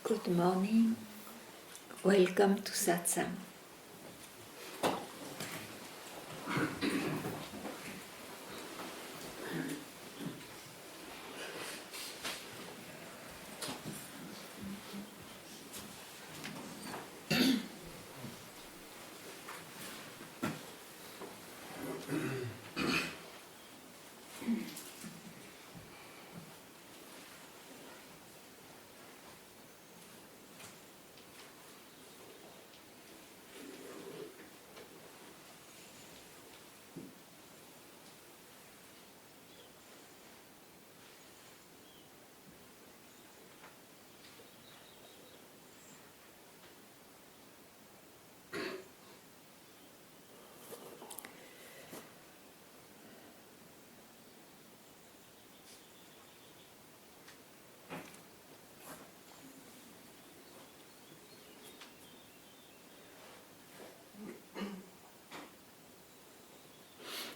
Good morning. Welcome to Satsang.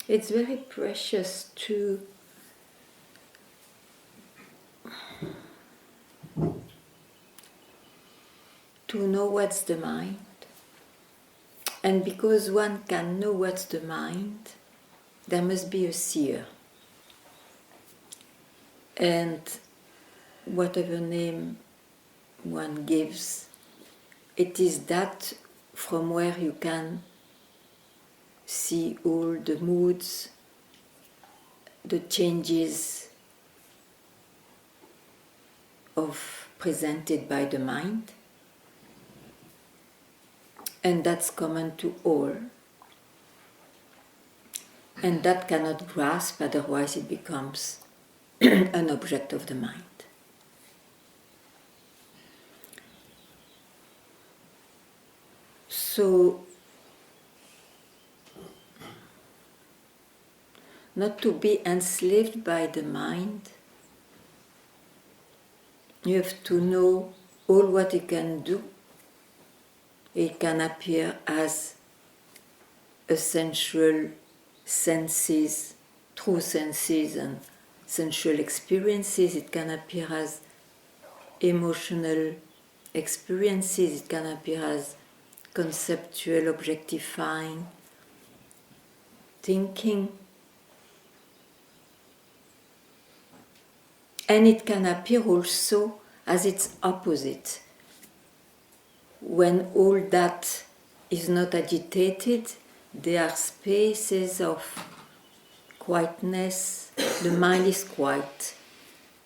It's very precious to know what's the mind. And because one can know what's the mind, there must be a seer. And whatever name one gives, it is that from where you can see all the moods, the changes presented by the mind, and that's common to all, and that cannot grasp, otherwise it becomes an object of the mind. So, not to be enslaved by the mind, you have to know all what it can do. It can appear as essential senses, true senses and sensual experiences. It can appear as emotional experiences. It can appear as conceptual, objectifying thinking. And it can appear also as its opposite. When all that is not agitated, there are spaces of quietness. The mind is quiet,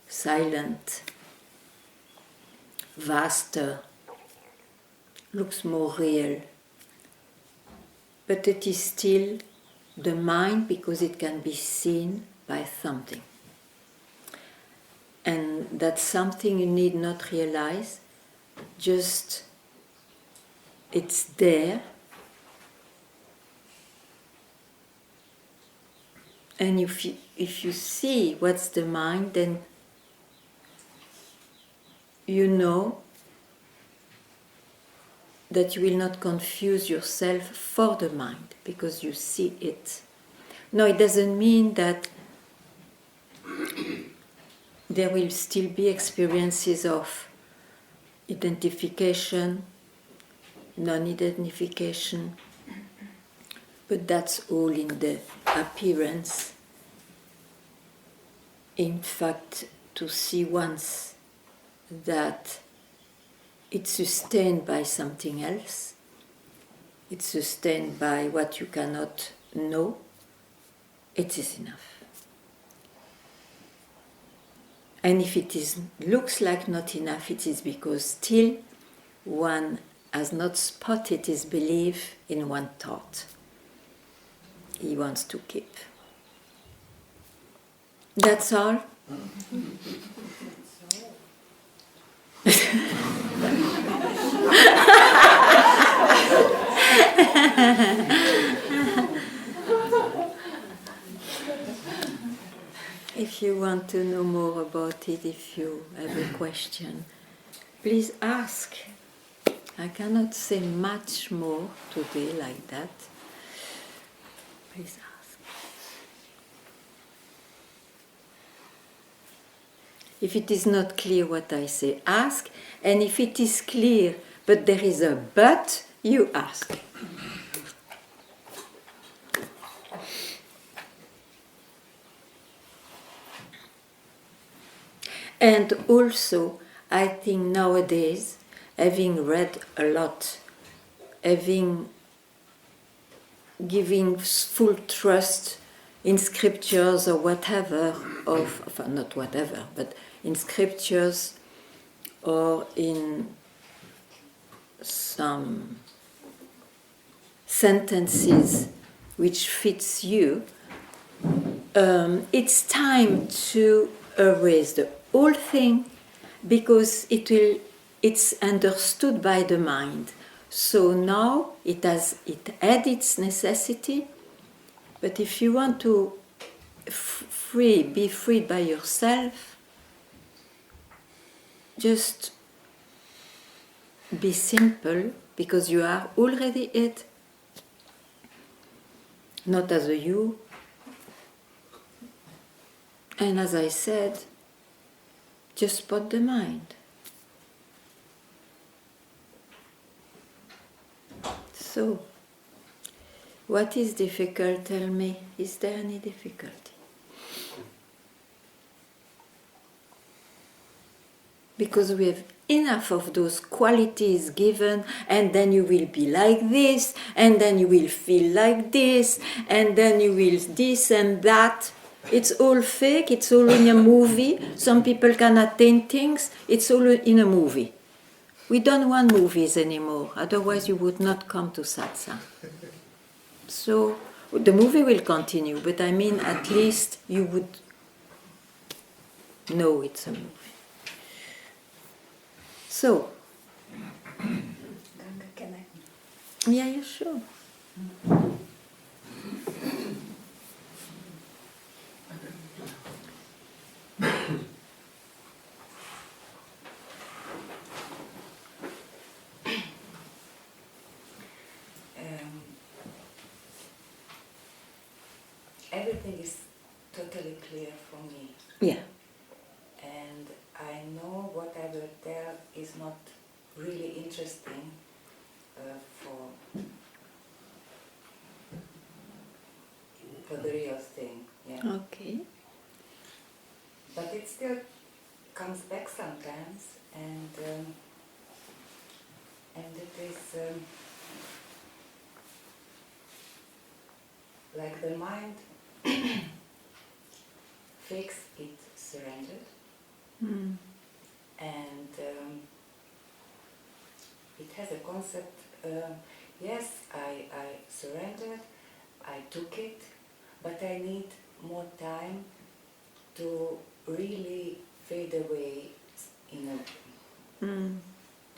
silent, vaster, looks more real. But it is still the mind because it can be seen by something. And that's something you need not realize, just it's there. And if you see what's the mind, then you know that you will not confuse yourself for the mind, because you see it. No, it doesn't mean that there will still be experiences of identification, non-identification, but that's all in the appearance. In fact, to see once that it's sustained by something else, it's sustained by what you cannot know, it is enough. And if it looks like not enough, it is because still one has not spotted his belief in one thought he wants to keep. That's all. If you want to know more about it, if you have a question, please ask. I cannot say much more today like that. Please ask. If it is not clear what I say, ask. And if it is clear, but there is a but, you ask. And also, I think nowadays, having read a lot, having giving full trust in scriptures or whatever, not whatever, but in scriptures or in some sentences which fits you, it's time to erase the whole thing because it's understood by the mind. So now it had its necessity, but if you want to be freed by yourself, just be simple, because you are already it, not as a you. And as I said, just spot the mind. So, what is difficult? Tell me, is there any difficulty? Because we have enough of those qualities given, and then you will be like this, and then you will feel like this, and then you will this and that. It's all fake, it's all in a movie. Some people can attain things, it's all in a movie. We don't want movies anymore, otherwise you would not come to satsang. So the movie will continue, but I mean at least you would know it's a movie. So, Ganga, can I? yeah, sure. Everything is totally clear for me. Yeah. And I know what I will tell is not really interesting for the real thing. Yeah. Okay. But it still comes back sometimes, and it is like the mind thinks it surrendered. Mm. And it has a concept, yes, I surrendered, I took it, but I need more time to really fade away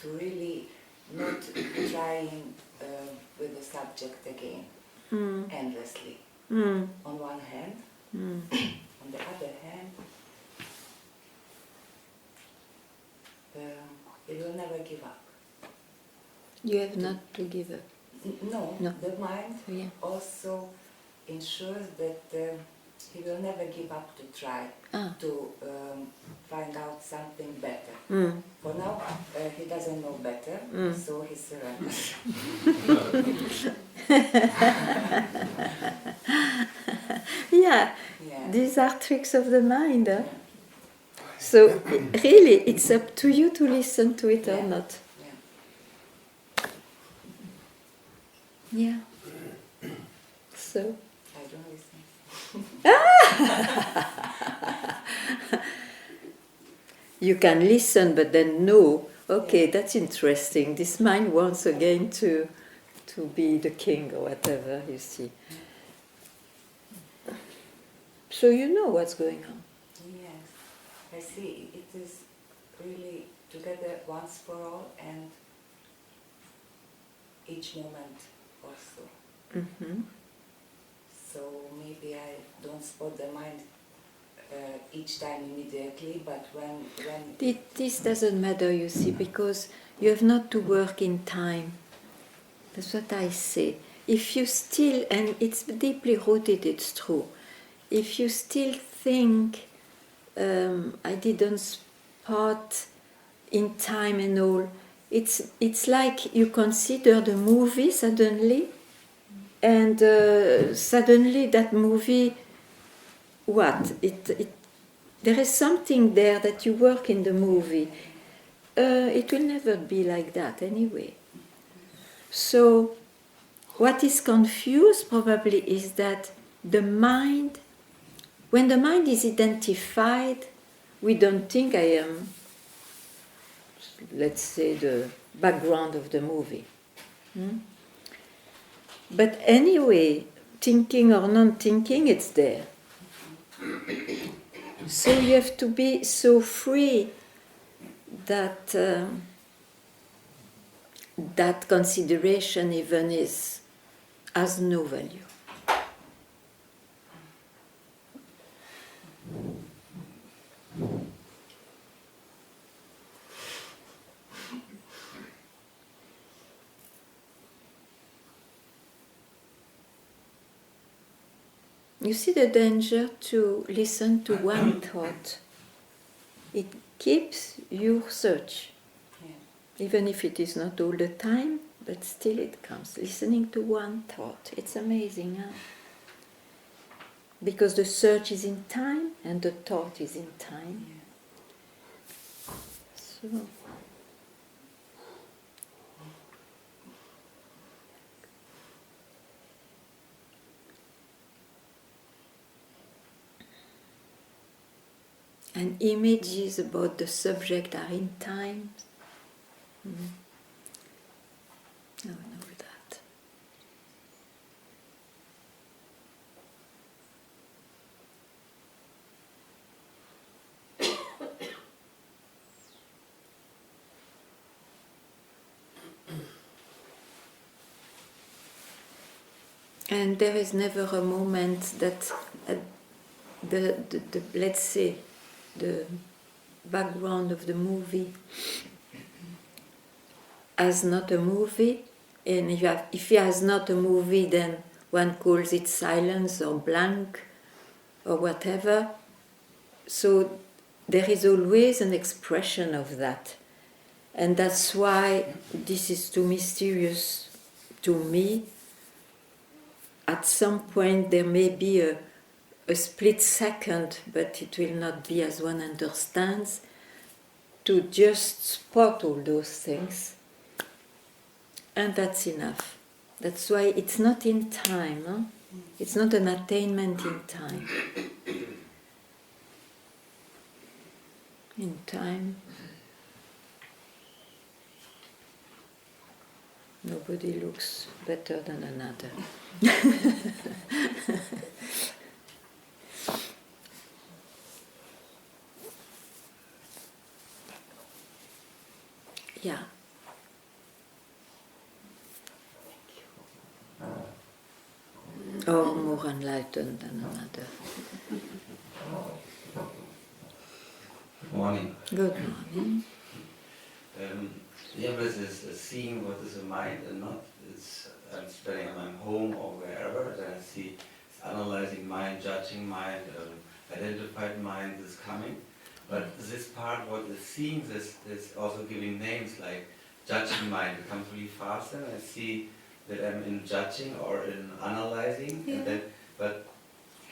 to really not trying with the subject again endlessly. On one hand, on the other hand, it will never give up. You have not to give up. No, the mind Yeah. also ensures that he will never give up to try to find out something better. For now, he doesn't know better, so he surrenders. Yeah, these are tricks of the mind. Huh? So really, it's up to you to listen to it or not. Yeah. So. I don't listen. You can listen, but then no. Okay, that's interesting. This mind wants again to be the king or whatever, you see. So you know what's going on. Yes, I see. It is really together once for all, and each moment also. Mm-hmm. So maybe I don't spot the mind each time immediately, but when This doesn't matter, you see, because you have not to work in time. That's what I say. If you still, and it's deeply rooted, it's true, if you still think I didn't spot in time and all. It's like you consider the movie suddenly, and suddenly that movie, there is something there that you work in the movie. It will never be like that anyway. So what is confused probably is that the mind, when the mind is identified, we don't think I am, let's say, the background of the movie. But anyway, thinking or non-thinking, it's there. So you have to be so free that that consideration even has no value. You see the danger to listen to one thought. It keeps your search, even if it is not all the time, but still it comes. Listening to one thought, it's amazing, huh? Because the search is in time and the thought is in time. So. And images about the subject are in time. No, that. And there is never a moment that the let's say, the background of the movie as not a movie, and if he has not a movie, then one calls it silence or blank or whatever. So there is always an expression of that, and that's why this is too mysterious to me. At some point there may be a split second, but it will not be as one understands, to just spot all those things. And that's enough. That's why it's not in time. Huh? It's not an attainment in time. In time, nobody looks better than another. Yeah. Or more enlightened than another. Good morning. Good morning. Yeah, but it's seeing what is a mind and not. I'm studying at my home or wherever, then I see analyzing mind, judging mind, identified mind is coming. But this part, what is seeing this, is also giving names like judging mind. It comes really fast, and I see that I'm in judging or in analyzing, Yeah. but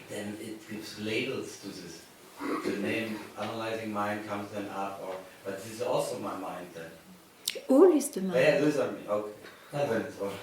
then it gives labels to this. The name analyzing mind comes then up, but this is also my mind then. All is the mind. Yeah, those are me. Okay. Then it's all right.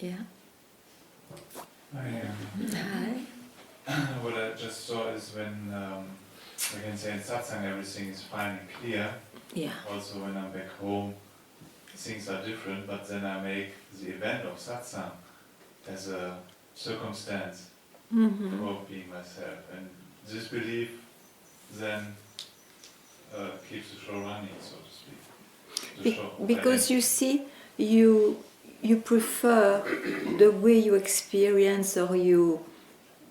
Yeah. Hi. What I just saw is when we can say in satsang everything is fine and clear. Yeah. Also when I'm back home, things are different, but then I make the event of satsang as a circumstance for being myself. And this belief then keeps the show running, so to speak. Because you see, you prefer the way you experience or you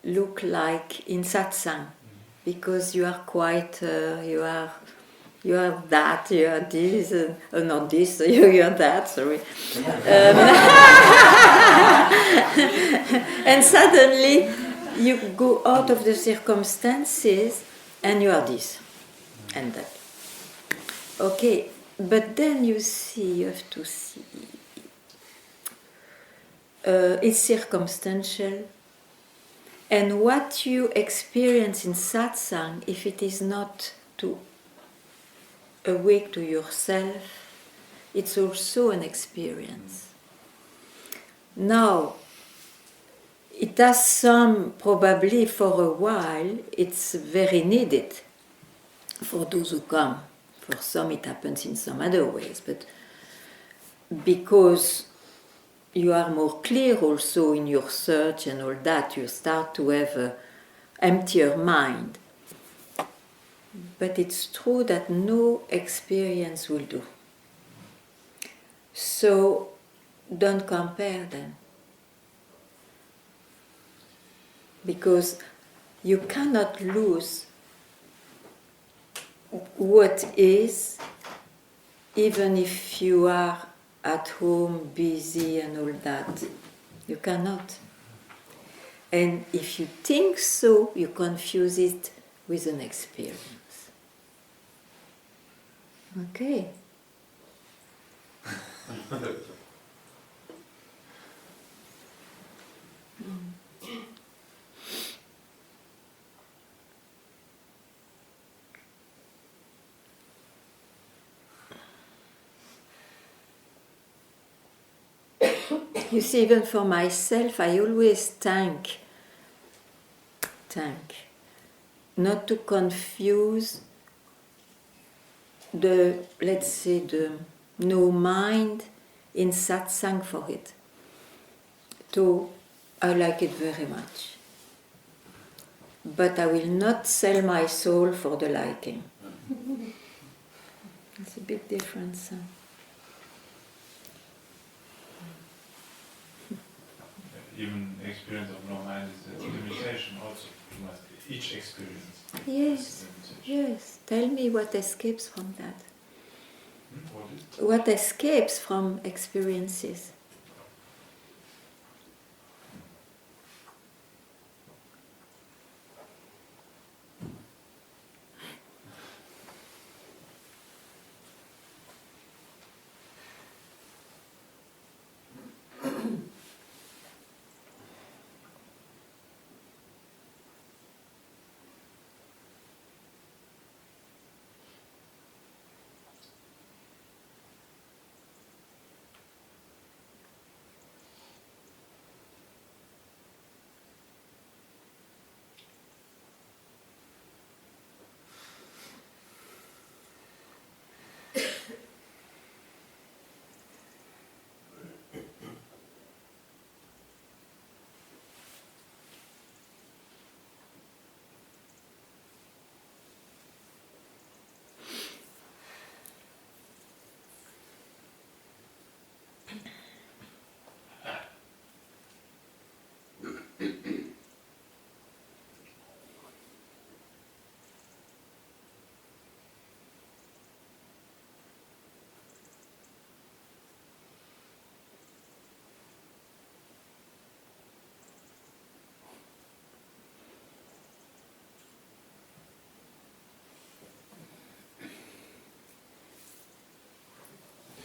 look like in satsang, because you are quite, you are that, you are this, not this, you are that, sorry. And suddenly you go out of the circumstances and you are this and that. Okay, but then you have to see, it's circumstantial, and what you experience in satsang, if it is not to awake to yourself, it's also an experience. Now, it has some, probably for a while, it's very needed for those who come. For some it happens in some other ways, but because you are more clear also in your search and all that, you start to have an emptier mind. But it's true that no experience will do. So don't compare them. Because you cannot lose what is, even if you are at home busy and all that. You cannot. And if you think so, you confuse it with an experience. Okay. You see, even for myself, I always thank, not to confuse the, let's say, the no mind in satsang for it. I like it very much. But I will not sell my soul for the liking. It's a big difference. Huh? Even experience of no mind is a limitation also. Each experience. Yes, yes. Tell me what escapes from that. What What escapes from experiences?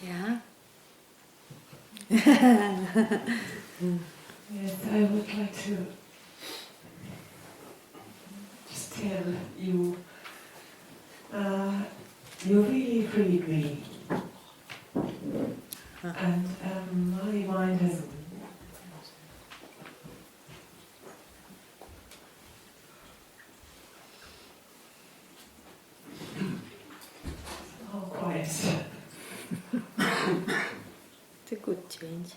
Yeah. Yes, I would like to just tell you, you really freed me. And my mind has all quiet. It's a good change.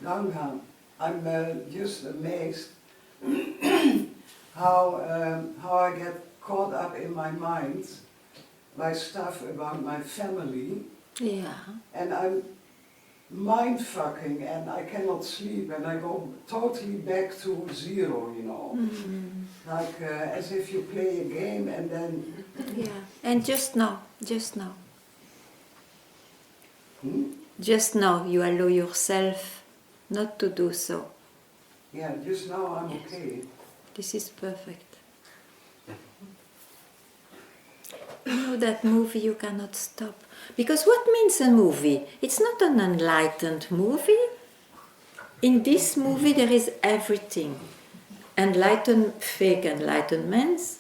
Ganga, I'm just amazed how I get caught up in my mind by stuff about my family, Yeah. and I'm mind fucking and I cannot sleep and I go totally back to zero, you know. Like as if you play a game and then... Yeah. And just now. Just now you allow yourself not to do so. Yeah, just now I'm Yes. okay. This is perfect. You know that movie you cannot stop. Because what means a movie? It's not an enlightened movie. In this movie there is everything. Fake enlightenments,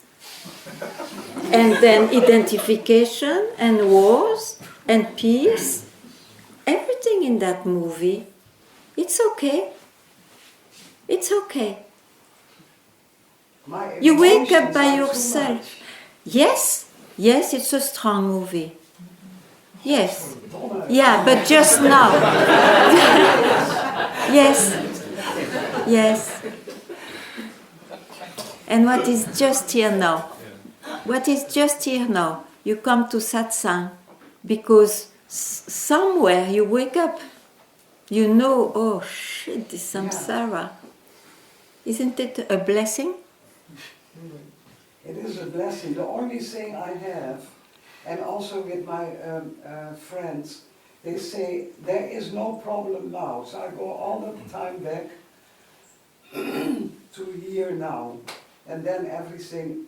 and then identification and wars and peace. Everything in that movie, it's okay. It's okay. My You wake up emotions by are too yourself. much. Yes, it's a strong movie. Yes. Yeah, but just now. Yes. And what is just here now? What is just here now? You come to satsang because somewhere you wake up. You know, oh shit, this samsara. Isn't it a blessing? It is a blessing. The only thing I have, and also with my friends, they say there is no problem now. So I go all the time back to here now, and then everything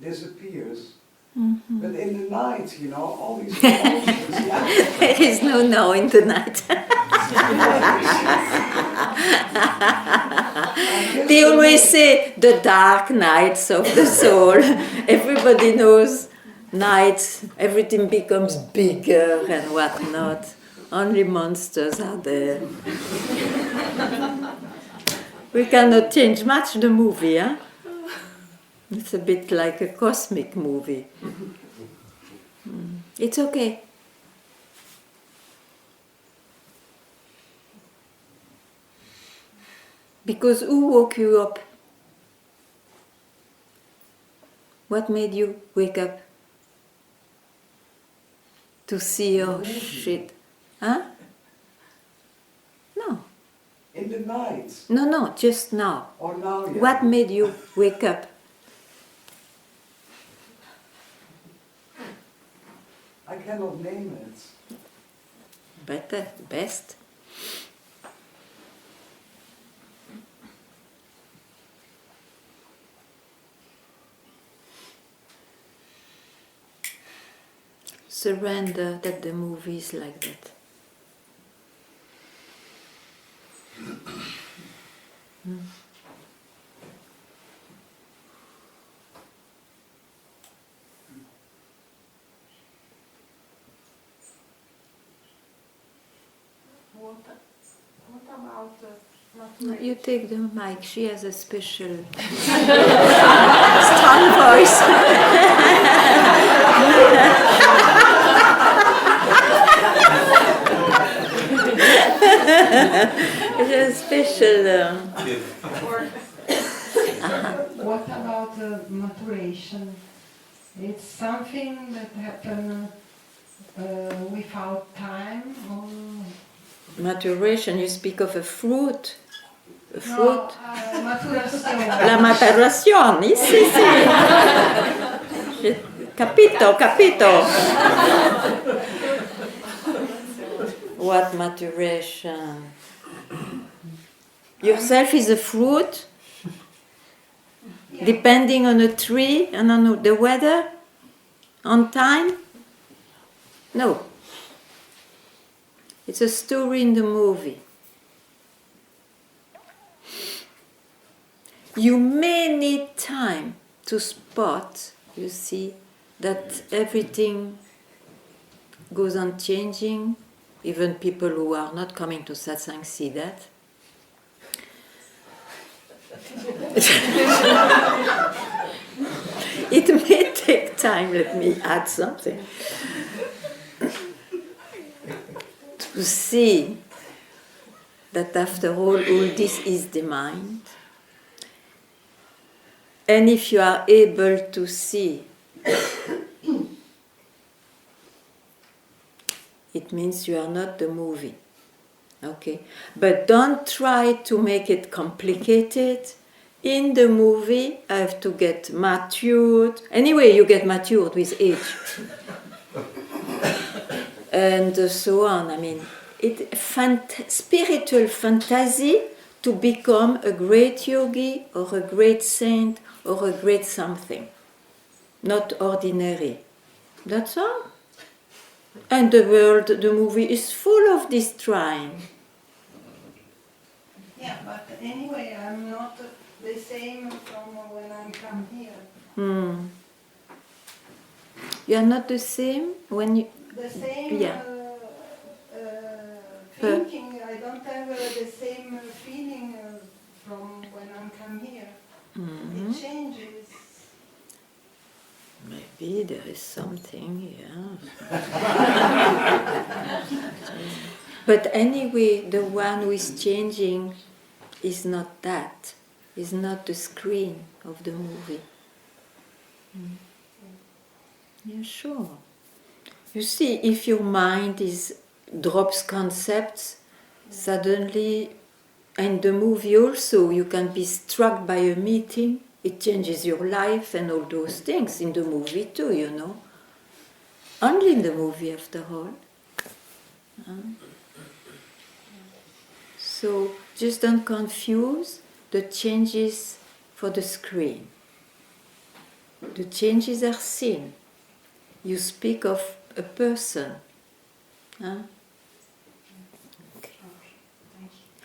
disappears. Mm-hmm. But in the night, you know, all these emotions. Yeah. There is no now in the night. They always say the dark nights of the soul. Everybody knows nights, everything becomes bigger and whatnot. Only monsters are there. We cannot change much the movie, huh? It's a bit like a cosmic movie. It's okay. Because who woke you up? What made you wake up? To see your shit? Huh? No. In the night. No, just now. Or now, yeah. What made you wake up? I cannot name it. Better, best. Surrender that the movie is like that. What about No, you take the mic. She has a special strong voice. It's a special. What about maturation? It's something that happens without time, or Maturation. You speak of a fruit. A no, fruit. maturazione. La maturazione, sì. Capito. What maturation? Yourself is a fruit, depending on a tree and on the weather, on time? No. It's a story in the movie. You may need time to spot, you see, that everything goes on changing. Even people who are not coming to satsang see that. It may take time, let me add something, to see that after all this is the mind. And if you are able to see, it means you are not the movie. Okay? But don't try to make it complicated. In the movie, I have to get matured. Anyway, you get matured with age. And so on. I mean, spiritual fantasy to become a great yogi or a great saint or a great something. Not ordinary. That's all. And the world, the movie is full of this trying. Yeah, but anyway, I'm not the same from when I come here. You are not the same when you... The same Yeah. thinking, I don't have the same feeling from when I come here. It changes. Maybe there is something, yeah. But anyway, the one who is changing is not that. Is not the screen of the movie. Yeah, sure. You see, if your mind drops concepts, suddenly, and the movie also, you can be struck by a meeting, it changes your life and all those things in the movie too, you know. Only in the movie after all. So just don't confuse the changes for the screen. The changes are seen. You speak of a person. Okay.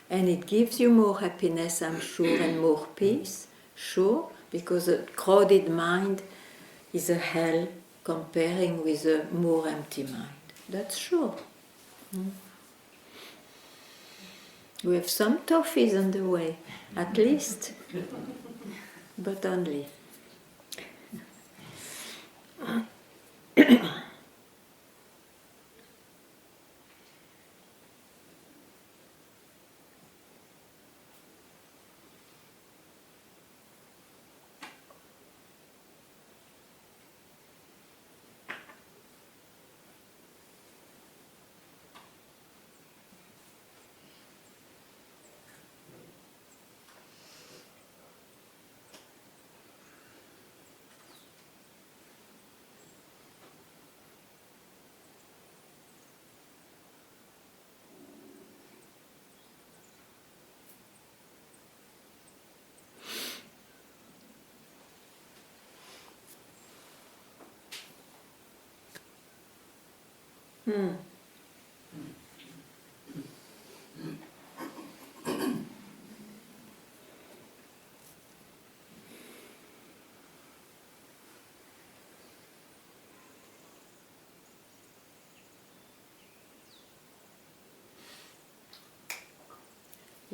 And it gives you more happiness, I'm sure, and more peace, sure, because a crowded mind is a hell comparing with a more empty mind. That's sure. We have some toffees on the way, at least, but only.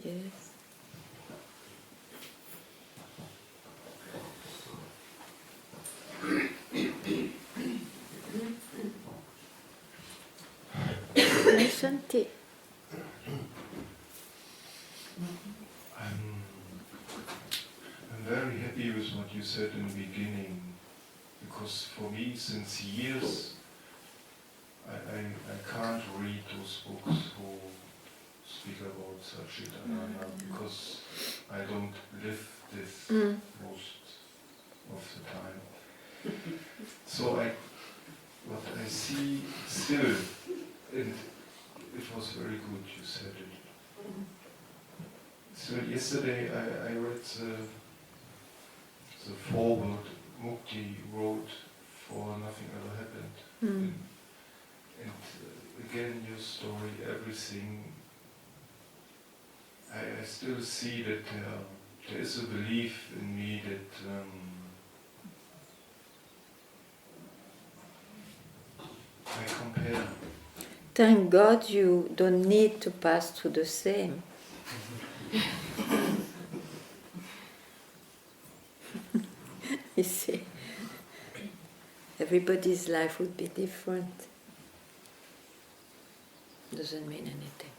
Yes. Shanti. I'm very happy with what you said in the beginning, because for me, since years, I can't read those books who speak about Satchitananda, because I don't live this most of the time. So what I see still, and it was very good you said it. So yesterday I read the foreword Mukti wrote for Nothing Ever Happened. And again, your story, everything, I still see that there is a belief in me that I compare. Thank God you don't need to pass through the same. You see, everybody's life would be different. Doesn't mean anything.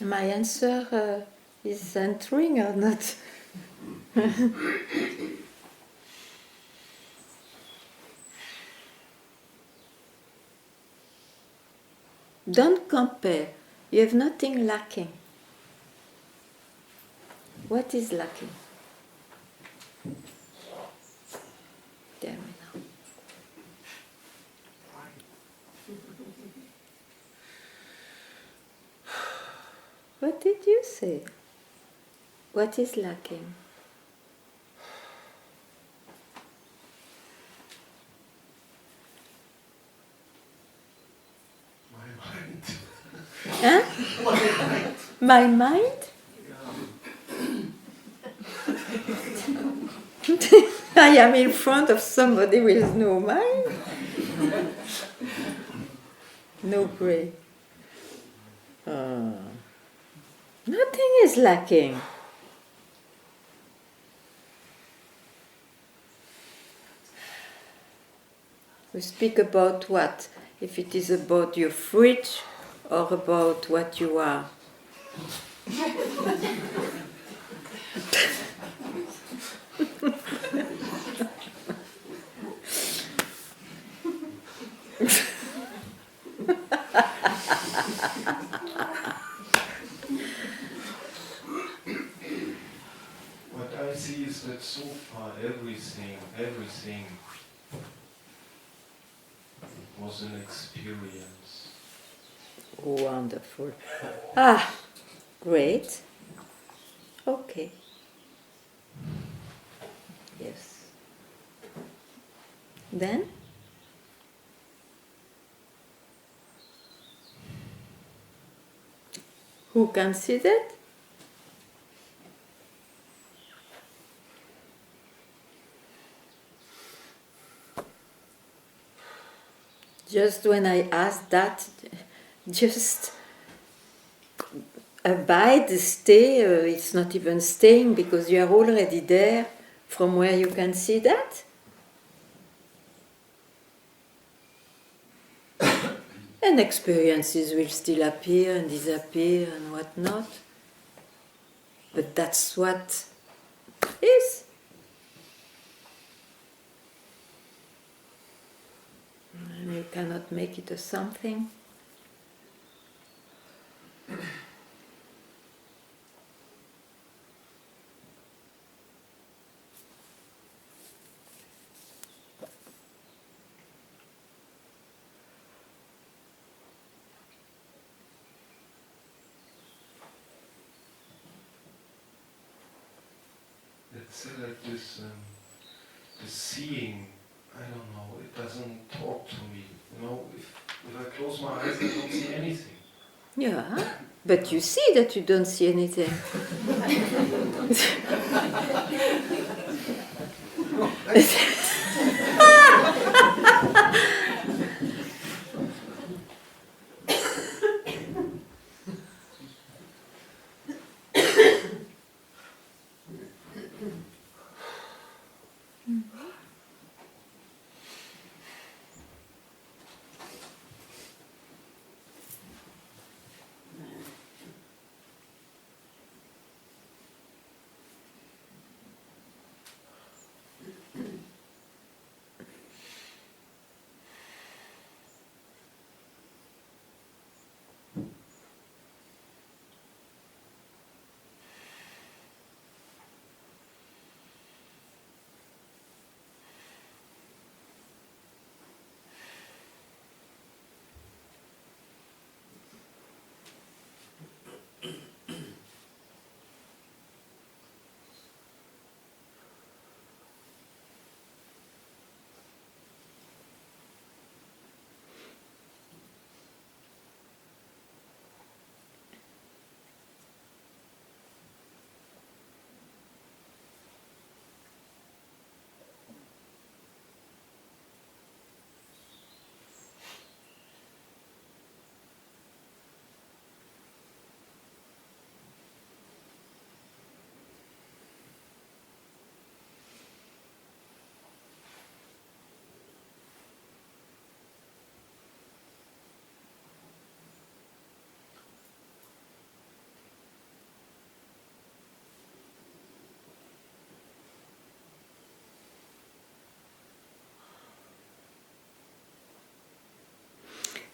My answer is entering or not? Don't compare. You have nothing lacking. What is lacking? Tell me now. What did you say? What is lacking? My mind. Huh? My mind? I am in front of somebody with no mind? No brain. Nothing is lacking. We speak about what? If it is about your fridge or about what you are. What I see is that so far everything was an experience. Wonderful. Ah, great. Okay. Yes. Then? Who can see that? Just when I asked that, just abide, stay, it's not even staying because you are already there from where you can see that. And experiences will still appear and disappear and whatnot. But that's what is. And you cannot make it a something. It's like this seeing, I don't know, it doesn't talk to me. You know, if I close my eyes, I don't see anything. Yeah, but you see that you don't see anything.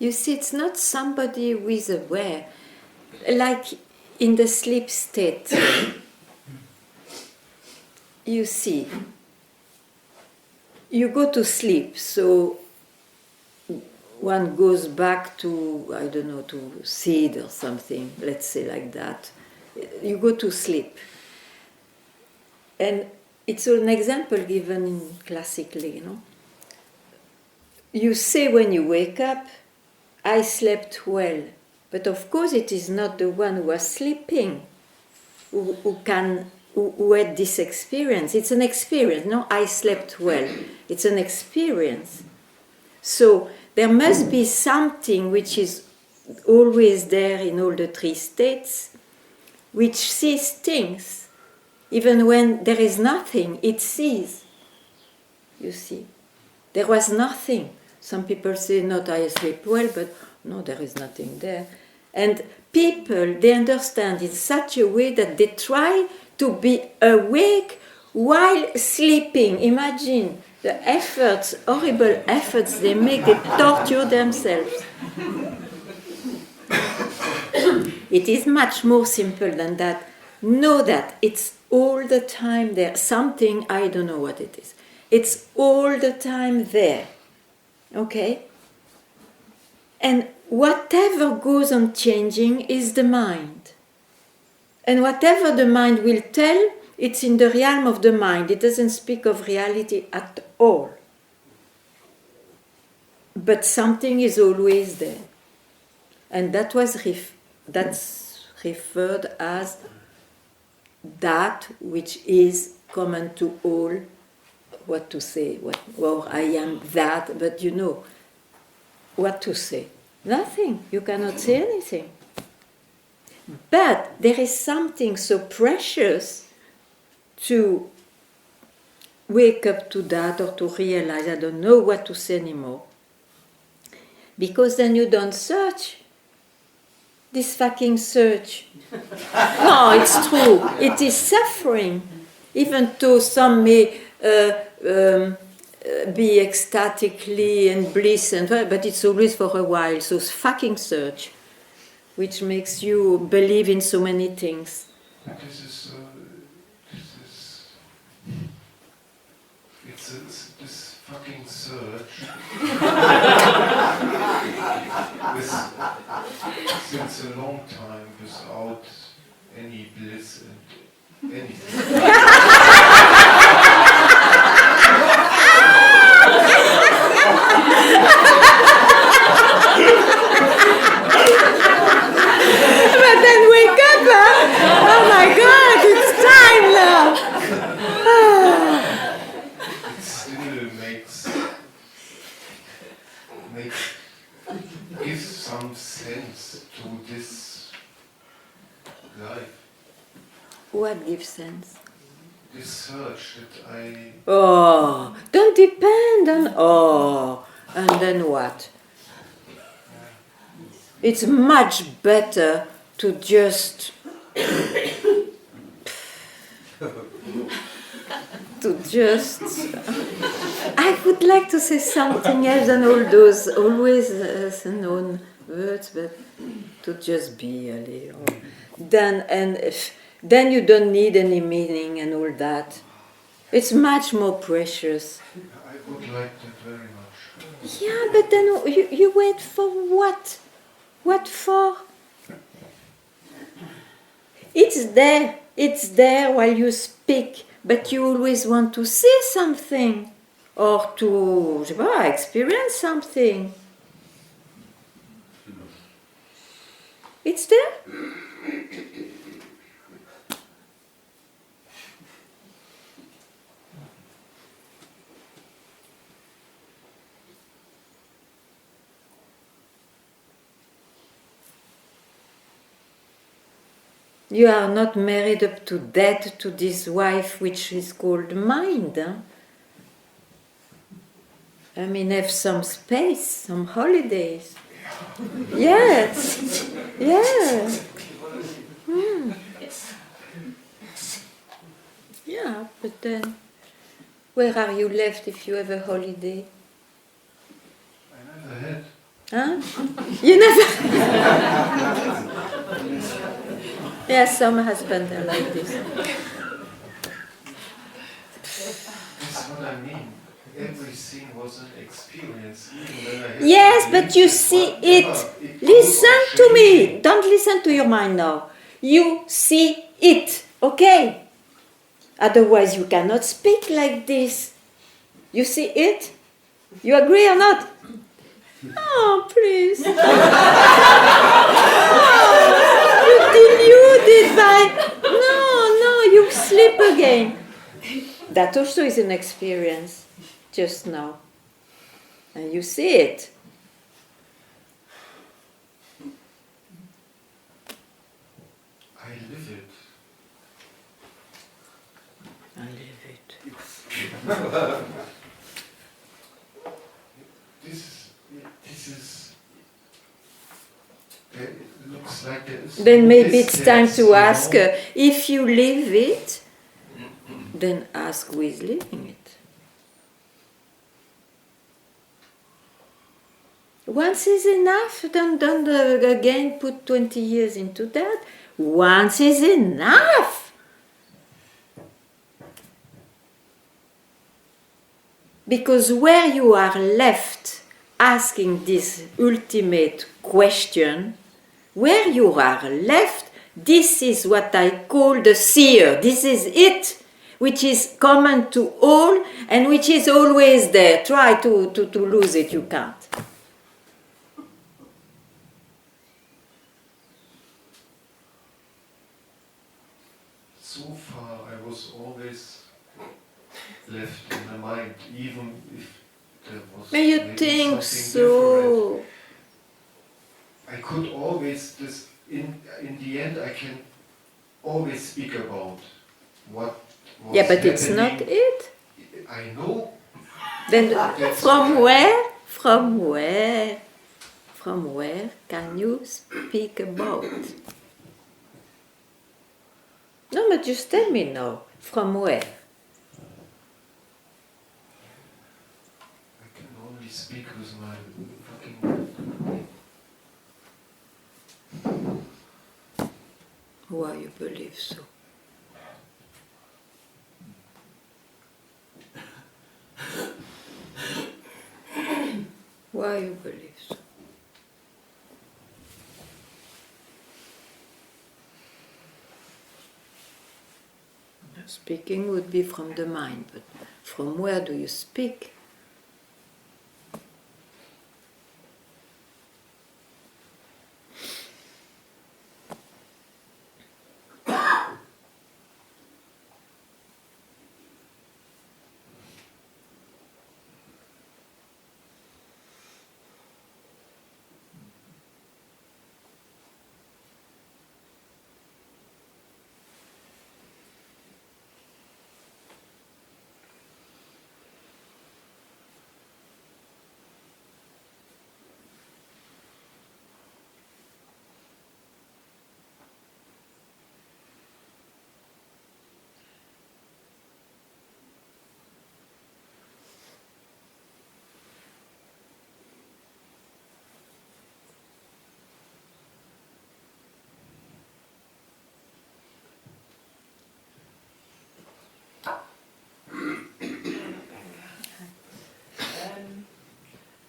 You see, it's not somebody who is aware. Like in the sleep state, you see, you go to sleep, so one goes back to, I don't know, to seed or something, let's say like that. You go to sleep. And it's an example given classically, you know. You say when you wake up, I slept well. But of course it is not the one who was sleeping who had this experience. It's an experience, no? I slept well. It's an experience. So there must be something which is always there in all the three states, which sees things. Even when there is nothing, it sees. You see. There was nothing. Some people say, not I sleep well, but no, there is nothing there. And people, they understand in such a way that they try to be awake while sleeping. Imagine the efforts, horrible efforts they make, they torture themselves. It is much more simple than that. Know that it's all the time there. Something, I don't know what it is. It's all the time there. Okay? And whatever goes on changing is the mind. And whatever the mind will tell, it's in the realm of the mind. It doesn't speak of reality at all. But something is always there. And that's referred as that which is common to all. What to say? Well, I am that, but you know, what to say? Nothing. You cannot say anything. But there is something so precious to wake up to that or to realize I don't know what to say anymore. Because then you don't search. This fucking search. No, it's true. It is suffering. Even though some may be ecstatically and bliss, but it's always for a while. So fucking search, which makes you believe in so many things. This fucking search. Since a long time without any bliss and anything. But then wake up, huh? Oh my God, it's time now. It still gives some sense to this life. What gives sense? This search that I... Oh, don't depend on... Oh, and then what? It's much better to just... I would like to say something else than all those always known words, but to just be a little. Then you don't need any meaning and all that. It's much more precious. I would like that very much. Yeah, but then you wait for what? What for? It's there while you speak, but you always want to say something or to experience something. It's there. You are not married up to death to this wife which is called mind. Huh? I mean, have some space, some holidays. Yes, yeah. Yeah, but then, where are you left if you have a holiday? I never had. Huh? You never. Yes, some husbands are like this. That's what I mean. Everything was an experience, even when I had Yes, the but you glimpses, see whatever, it. could Listen or to me. changing. Don't listen to your mind now. You see it, okay? Otherwise, you cannot speak like this. You see it? You agree or not? Oh, please. Oh, you deluded by. No, you sleep again. That also is an experience, just now. And you see it. I live it. I live it. This is. It looks like there is Then no maybe it's time distance, to you ask, know? if you live it, then ask who is living it. Once is enough, don't again put 20 years into that. Once is enough. Because where you are left asking this ultimate question, where you are left, this is what I call the seer. This is it, which is common to all and which is always there. Try to lose it, you can't. So far, I was always left in the mind, even if there was May you maybe think something different. so? I could always in the end I can always speak about what was Yeah, but it's happening. not it. I know. Then That's from why- where? From where? From where can you speak about? No, but just tell me now. From where? I can only speak with my fucking. Why you believe so? Why you believe so? Speaking would be from the mind, but from where do you speak?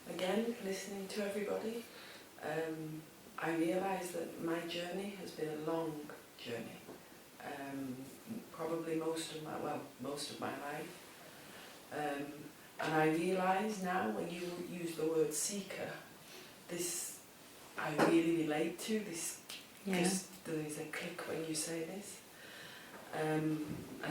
Again, listening to everybody, I realise that my journey has been a long journey. Probably most of my life. And I realise now when you use the word seeker, this I really relate to this. Yeah. There is a click when you say this. And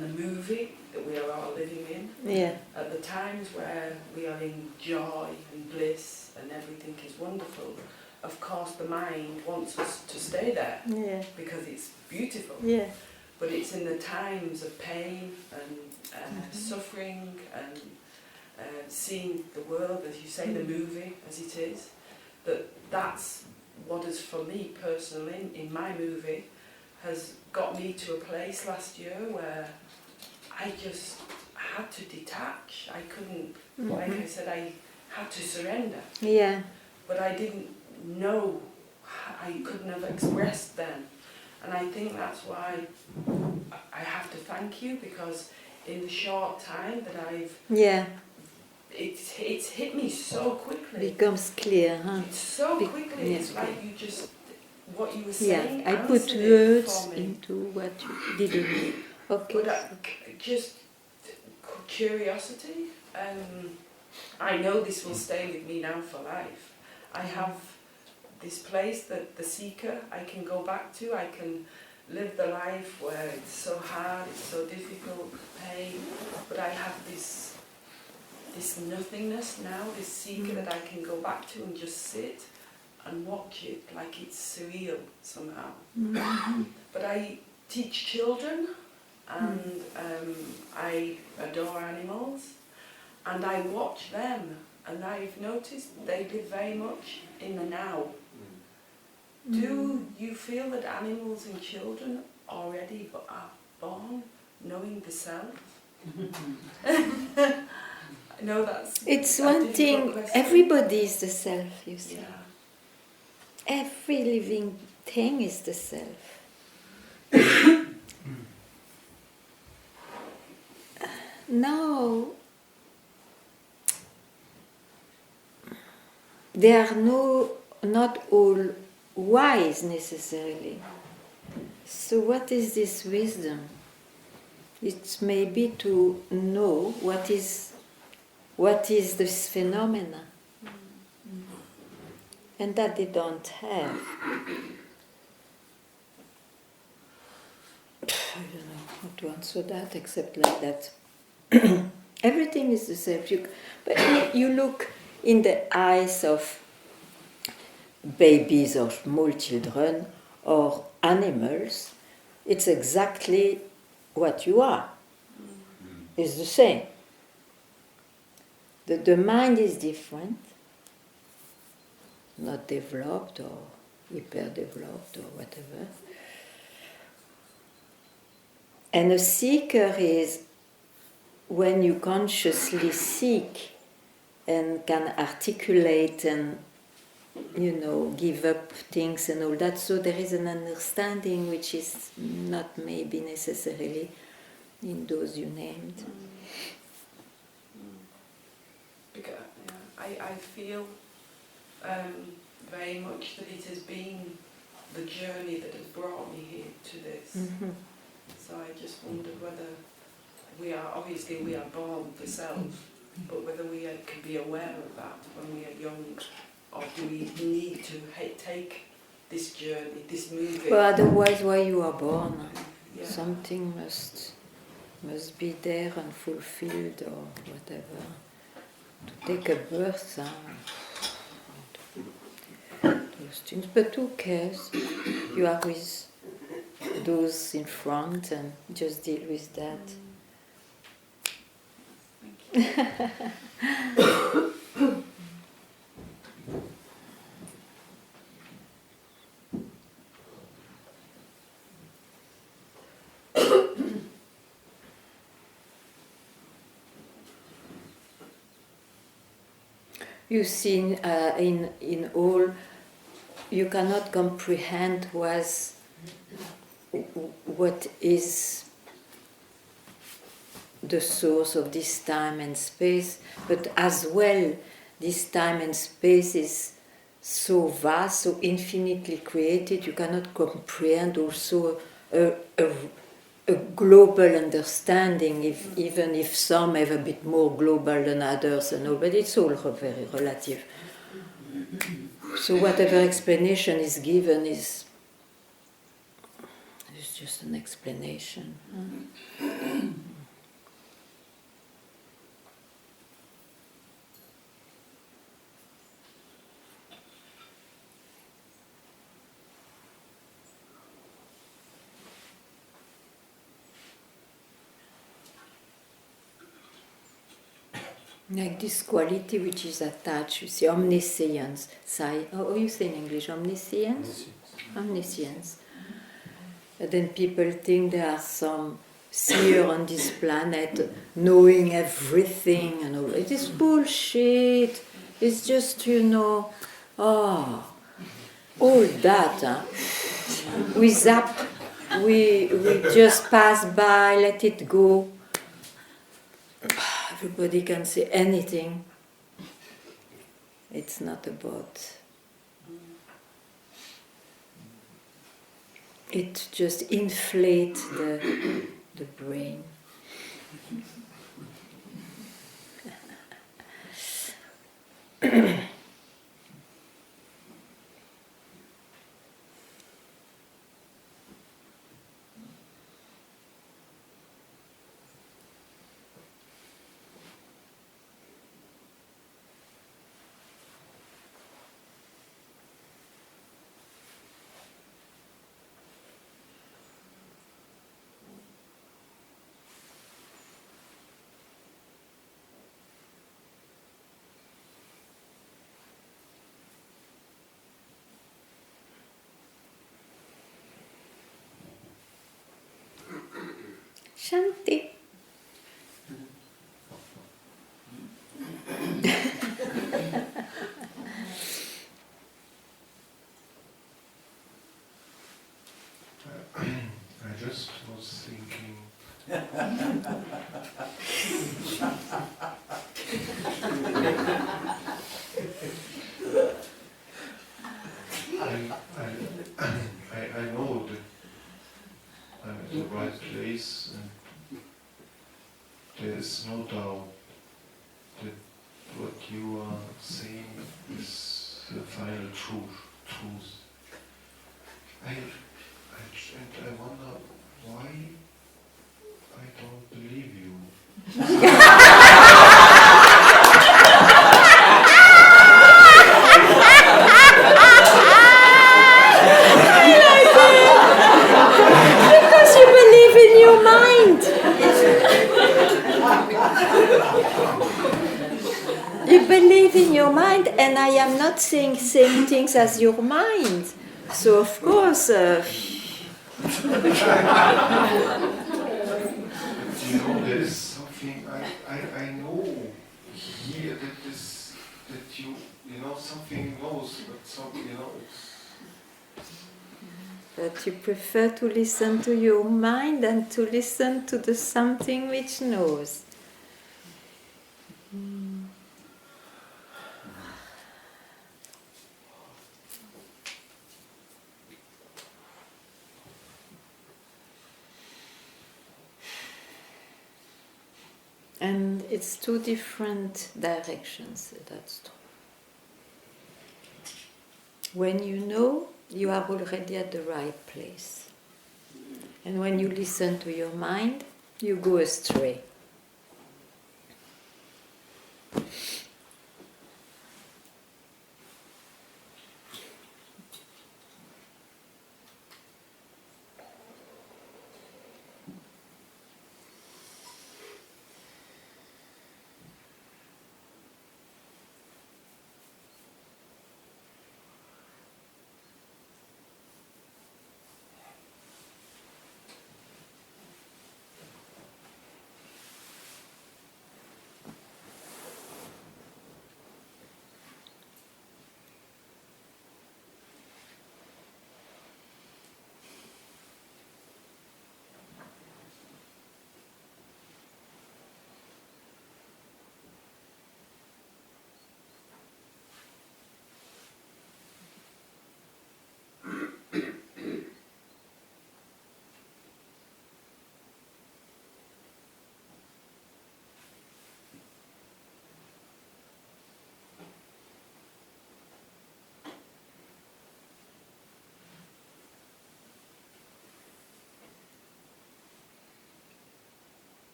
the movie that we are all living in, Yeah. at the times where we are in joy and bliss and everything is wonderful, of course the mind wants us to stay there Yeah. because it's beautiful. Yeah. But it's in the times of pain and suffering and seeing the world, as you say, the movie as it is, that's what is for me personally in my movie has got me to a place last year where I just had to detach. I couldn't, like I said, I had to surrender. Yeah. but I didn't know, I couldn't have expressed then. And I think that's why I have to thank you, because in the short time that it's hit me so quickly. Becomes clear, huh? It's so quickly, it's like you just, what you were saying, I put words into what you didn't. Okay. But just curiosity. I know this will stay with me now for life. I have this place that the seeker I can go back to. I can live the life where it's so hard, it's so difficult, pain, but I have this nothingness now, this seeker that I can go back to and just sit and watch it like it's surreal somehow. But I teach children, and I adore animals, and I watch them, and I've noticed they live very much in the now. Do you feel that animals and children already are born knowing the self? I know that's it's a one thing, question. everybody is the self, you see. Yeah. Every living thing is the self. Now, they are not all wise necessarily. So what is this wisdom? It's maybe to know what is this phenomena, and that they don't have. I don't know how to answer that except like that. Everything is the self. But you look in the eyes of babies or small children or animals, it's exactly what you are. It's the same. The mind is different, not developed or hyper-developed or whatever. And a seeker is when you consciously seek and can articulate and, give up things and all that. So there is an understanding which is not maybe necessarily in those you named. Because, I feel very much that it has been the journey that has brought me here to this. Mm-hmm. So I just wondered whether we are born for self, but whether we can be aware of that when we are young, or do we need to take this journey, this moving? Well, otherwise, why you are born? Yeah. Something must be there and fulfilled or whatever. To take a birth, those things. But who cares? You are with those in front and just deal with that. You see, in all, you cannot comprehend what is the source of this time and space, but as well, this time and space is so vast, so infinitely created, you cannot comprehend also a global understanding, even if some have a bit more global than others and all, but it's all very relative. So whatever explanation is given is just an explanation. Like this quality which is attached, you see, omniscience. How you say in English? Omniscience? Omniscience. And then people think there are some seer on this planet knowing everything and all. It is bullshit. It's just, Oh, all that, huh? We zap, we just pass by, let it go. Everybody can say anything. It's not about. It just inflates the brain. Shanti. I just was thinking. I know that I'm at the right place, and there is no doubt that what you are saying is the final truth. And I wonder why I don't believe you. Because you believe in your mind. You believe in your mind, and I am not saying same things as your mind. So of course. You know, there is something I know here that you know something knows, but something it's. But you prefer to listen to your mind than to listen to the something which knows. And it's two different directions, that's true. When you know, you are already at the right place. And when you listen to your mind, you go astray.